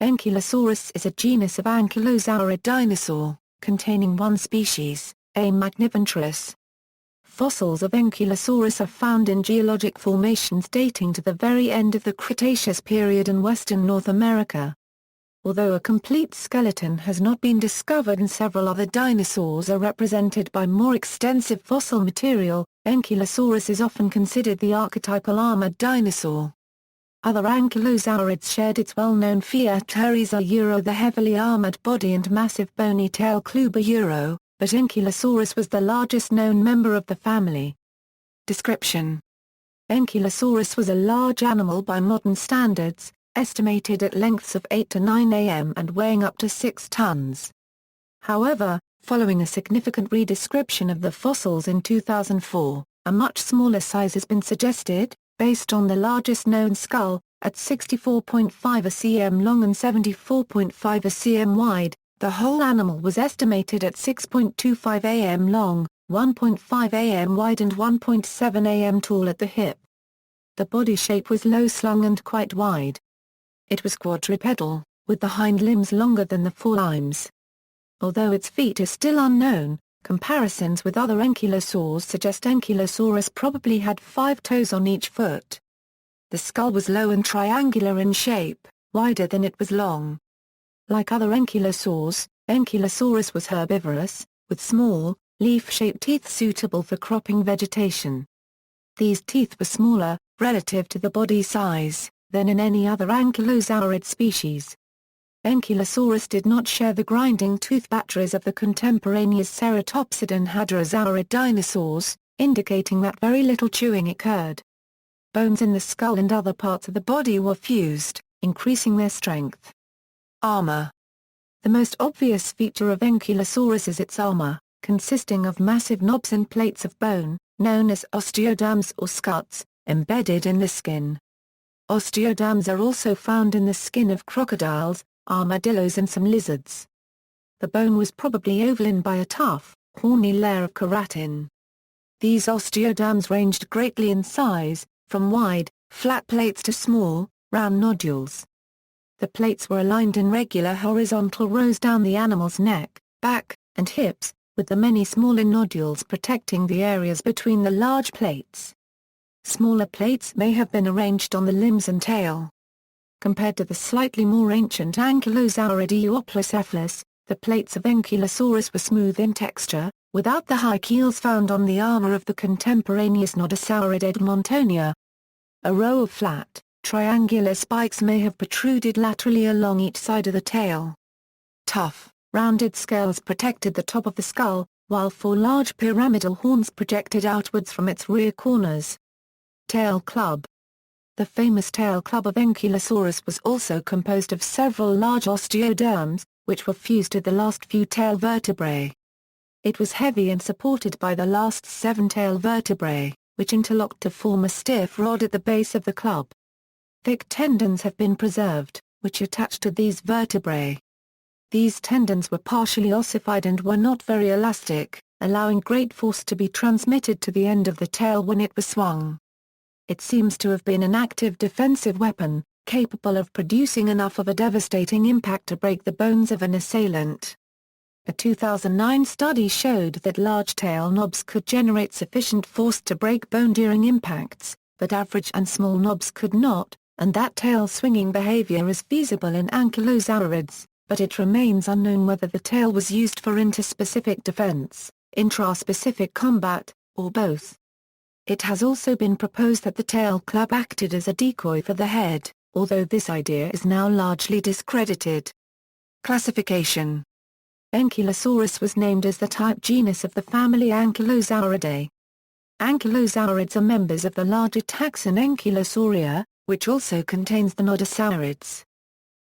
Ankylosaurus is a genus of ankylosaurid dinosaur, containing one species, A. magniventris. Fossils of Ankylosaurus are found in geologic formations dating to the very end of the Cretaceous period in western North America. Although a complete skeleton has not been discovered and several other dinosaurs are represented by more extensive fossil material, Ankylosaurus is often considered the archetypal armored dinosaur. Other ankylosaurids shared its well-known features the heavily armored body and massive bony tail club, but Ankylosaurus was the largest known member of the family. Description: Ankylosaurus was a large animal by modern standards, estimated at lengths of 8 to 9 am and weighing up to 6 tons. However, following a significant re-description of the fossils in 2004, a much smaller size has been suggested, based on the largest known skull, at 64.5 cm long and 74.5 cm wide. The whole animal was estimated at 6.25 am long, 1.5 am wide and 1.7 am tall at the hip. The body shape was low-slung and quite wide. It was quadrupedal, with the hind limbs longer than the forelimbs. Although its feet are still unknown, comparisons with other ankylosaurs suggest Ankylosaurus probably had 5 toes on each foot. The skull was low and triangular in shape, wider than it was long. Like other ankylosaurs, Ankylosaurus was herbivorous, with small, leaf-shaped teeth suitable for cropping vegetation. These teeth were smaller, relative to the body size, than in any other ankylosaurid species. Ankylosaurus did not share the grinding tooth batteries of the contemporaneous ceratopsid and hadrosaurid dinosaurs, indicating that very little chewing occurred. Bones in the skull and other parts of the body were fused, increasing their strength. Armor. The most obvious feature of Ankylosaurus is its armor, consisting of massive knobs and plates of bone, known as osteoderms or scuts, embedded in the skin. Osteoderms are also found in the skin of crocodiles, armadillos and some lizards. The bone was probably overlain by a tough, horny layer of keratin. These osteoderms ranged greatly in size, from wide, flat plates to small, round nodules. The plates were aligned in regular horizontal rows down the animal's neck, back, and hips, with the many smaller nodules protecting the areas between the large plates. Smaller plates may have been arranged on the limbs and tail. Compared to the slightly more ancient Ankylosaurid Eoprocephalus, the plates of Ankylosaurus were smooth in texture, without the high keels found on the armor of the contemporaneous Nodosaurid Edmontonia. A row of flat, triangular spikes may have protruded laterally along each side of the tail. Tough, rounded scales protected the top of the skull, while 4 large pyramidal horns projected outwards from its rear corners. Tail club. The famous tail club of Ankylosaurus was also composed of several large osteoderms, which were fused to the last few tail vertebrae. It was heavy and supported by the last 7 tail vertebrae, which interlocked to form a stiff rod at the base of the club. Thick tendons have been preserved, which attached to these vertebrae. These tendons were partially ossified and were not very elastic, allowing great force to be transmitted to the end of the tail when it was swung. It seems to have been an active defensive weapon, capable of producing enough of a devastating impact to break the bones of an assailant. A 2009 study showed that large tail knobs could generate sufficient force to break bone during impacts, but average and small knobs could not, and that tail swinging behavior is feasible in ankylosaurids, but it remains unknown whether the tail was used for interspecific defense, intraspecific combat, or both. It has also been proposed that the tail club acted as a decoy for the head, although this idea is now largely discredited. Classification. Ankylosaurus was named as the type genus of the family Ankylosauridae. Ankylosaurids are members of the larger taxon Ankylosauria, which also contains the nodosaurids.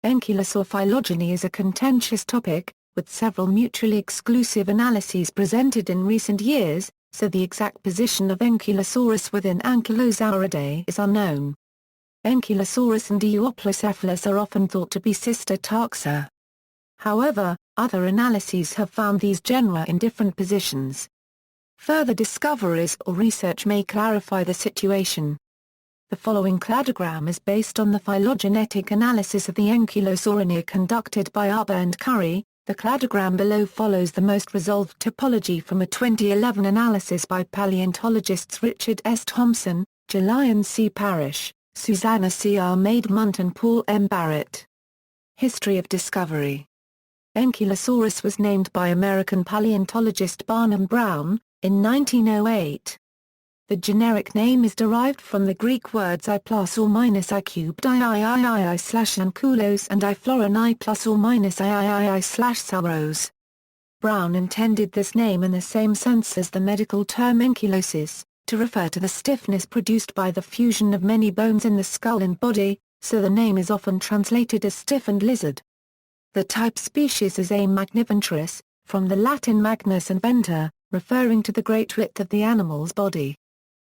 Ankylosaur phylogeny is a contentious topic, with several mutually exclusive analyses presented in recent years, so the exact position of Ankylosaurus within Ankylosauridae is unknown. Ankylosaurus and Eoprocephalus are often thought to be sister taxa. However, other analyses have found these genera in different positions. Further discoveries or research may clarify the situation. The following cladogram is based on the phylogenetic analysis of the Ankylosauridae conducted by Arber and Curry. The cladogram below follows the most resolved topology from a 2011 analysis by paleontologists Richard S. Thompson, Julian C. Parrish, Susanna C. R. Maidmunt and Paul M. Barrett. History of discovery. Ankylosaurus was named by American paleontologist Barnum Brown, in 1908. The generic name is derived from the Greek words I plus or minus I cubed I slash ankylos and I florin I plus or minus I slash sauros. Brown intended this name in the same sense as the medical term ankylosis, to refer to the stiffness produced by the fusion of many bones in the skull and body, so the name is often translated as stiffened lizard. The type species is A. magniventris, from the Latin magnus and venter, referring to the great width of the animal's body.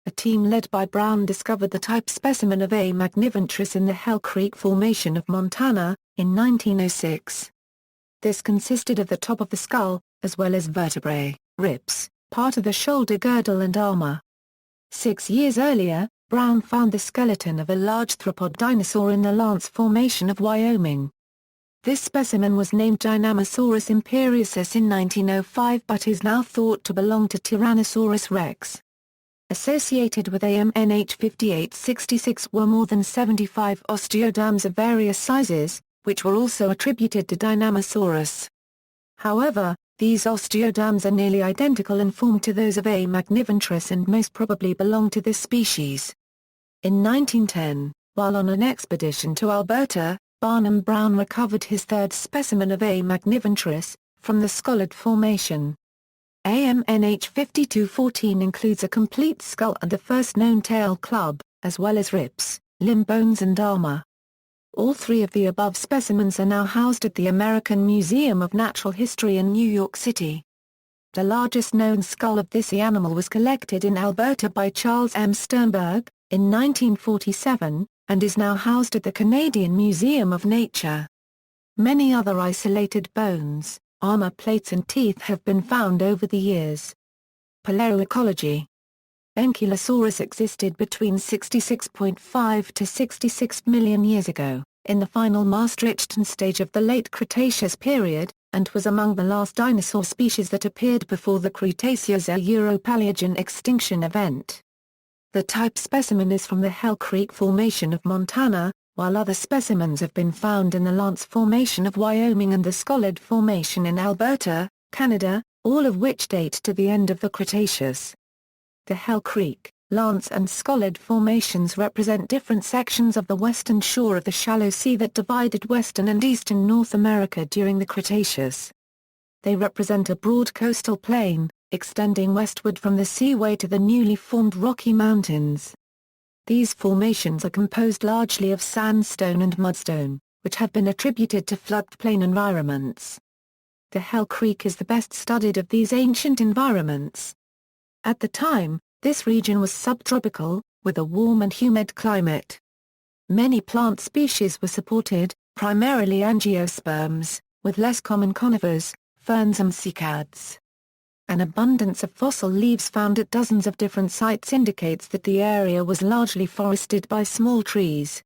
A team led by Brown discovered the type specimen of A. magniventris in the Hell Creek Formation of Montana, in 1906. This consisted of the top of the skull, as well as vertebrae, ribs, part of the shoulder girdle and armor. 6 years earlier, Brown found the skeleton of a large theropod dinosaur in the Lance Formation of Wyoming. This specimen was named Dinosaurus imperiosus in 1905 but is now thought to belong to Tyrannosaurus rex. Associated with AMNH 5866 were more than 75 osteoderms of various sizes, which were also attributed to Dinosaurus. However, these osteoderms are nearly identical in form to those of A. magniventris and most probably belong to this species. In 1910, while on an expedition to Alberta, Barnum Brown recovered his third specimen of A. magniventris, from the Scollard Formation. AMNH 5214 includes a complete skull and the first known tail club, as well as ribs, limb bones and armor. All three of the above specimens are now housed at the American Museum of Natural History in New York City. The largest known skull of this animal was collected in Alberta by Charles M. Sternberg, in 1947, and is now housed at the Canadian Museum of Nature. Many other isolated bones, armor plates and teeth have been found over the years. Paleoecology. Ankylosaurus existed between 66.5 to 66 million years ago, in the final Maastrichtian stage of the late Cretaceous period, and was among the last dinosaur species that appeared before the Cretaceous Euro-Paleogen extinction event. The type specimen is from the Hell Creek Formation of Montana, while other specimens have been found in the Lance Formation of Wyoming and the Scollard Formation in Alberta, Canada, all of which date to the end of the Cretaceous. The Hell Creek, Lance and Scollard formations represent different sections of the western shore of the shallow sea that divided western and eastern North America during the Cretaceous. They represent a broad coastal plain, extending westward from the seaway to the newly formed Rocky Mountains. These formations are composed largely of sandstone and mudstone, which have been attributed to floodplain environments. The Hell Creek is the best studied of these ancient environments. At the time, this region was subtropical, with a warm and humid climate. Many plant species were supported, primarily angiosperms, with less common conifers, ferns and cycads. An abundance of fossil leaves found at dozens of different sites indicates that the area was largely forested by small trees.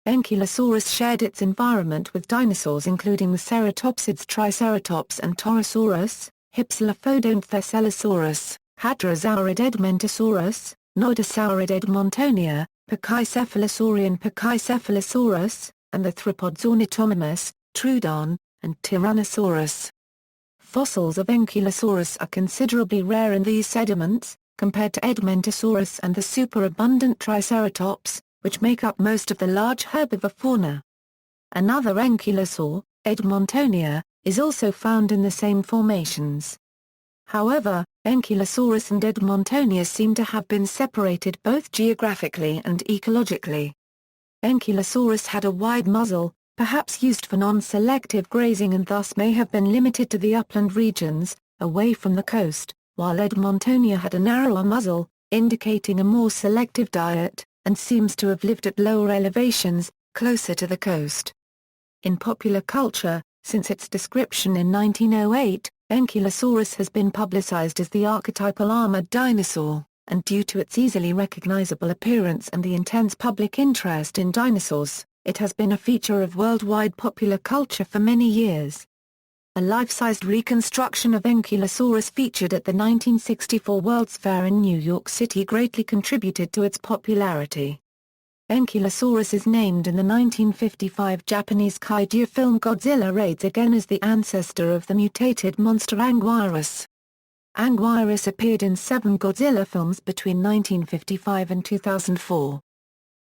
Ankylosaurus shared its environment with dinosaurs including the ceratopsids Triceratops and Torosaurus, Hypsilophodonts Hadrosaurid Edmontosaurus, Nodosaurid edmontonia, Pachycephalosaurian Pachycephalosaurus, and the theropods Ornithomimus, Troodon, and Tyrannosaurus. Fossils of Ankylosaurus are considerably rare in these sediments, compared to Edmontosaurus and the superabundant Triceratops, which make up most of the large herbivore fauna. Another ankylosaur, Edmontonia, is also found in the same formations. However, Ankylosaurus and Edmontonia seem to have been separated both geographically and ecologically. Ankylosaurus had a wide muzzle, perhaps used for non-selective grazing and thus may have been limited to the upland regions, away from the coast, while Edmontonia had a narrower muzzle, indicating a more selective diet, and seems to have lived at lower elevations, closer to the coast. In popular culture, since its description in 1908, Ankylosaurus has been publicized as the archetypal armored dinosaur. and due to its easily recognizable appearance and the intense public interest in dinosaurs, it has been a feature of worldwide popular culture for many years. A life-sized reconstruction of Ankylosaurus featured at the 1964 World's Fair in New York City greatly contributed to its popularity. Ankylosaurus is named in the 1955 Japanese kaiju film Godzilla Raids Again as the ancestor of the mutated monster ang-KY-lo-SAWR-əs. ang-KY-lo-SAWR-əs appeared in 7 Godzilla films between 1955 and 2004.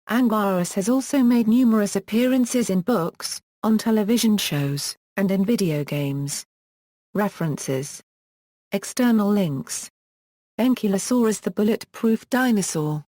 ang-KY-lo-SAWR-əs has also made numerous appearances in books, on television shows, and in video games. References. External links. Ankylosaurus, the bullet-proof dinosaur.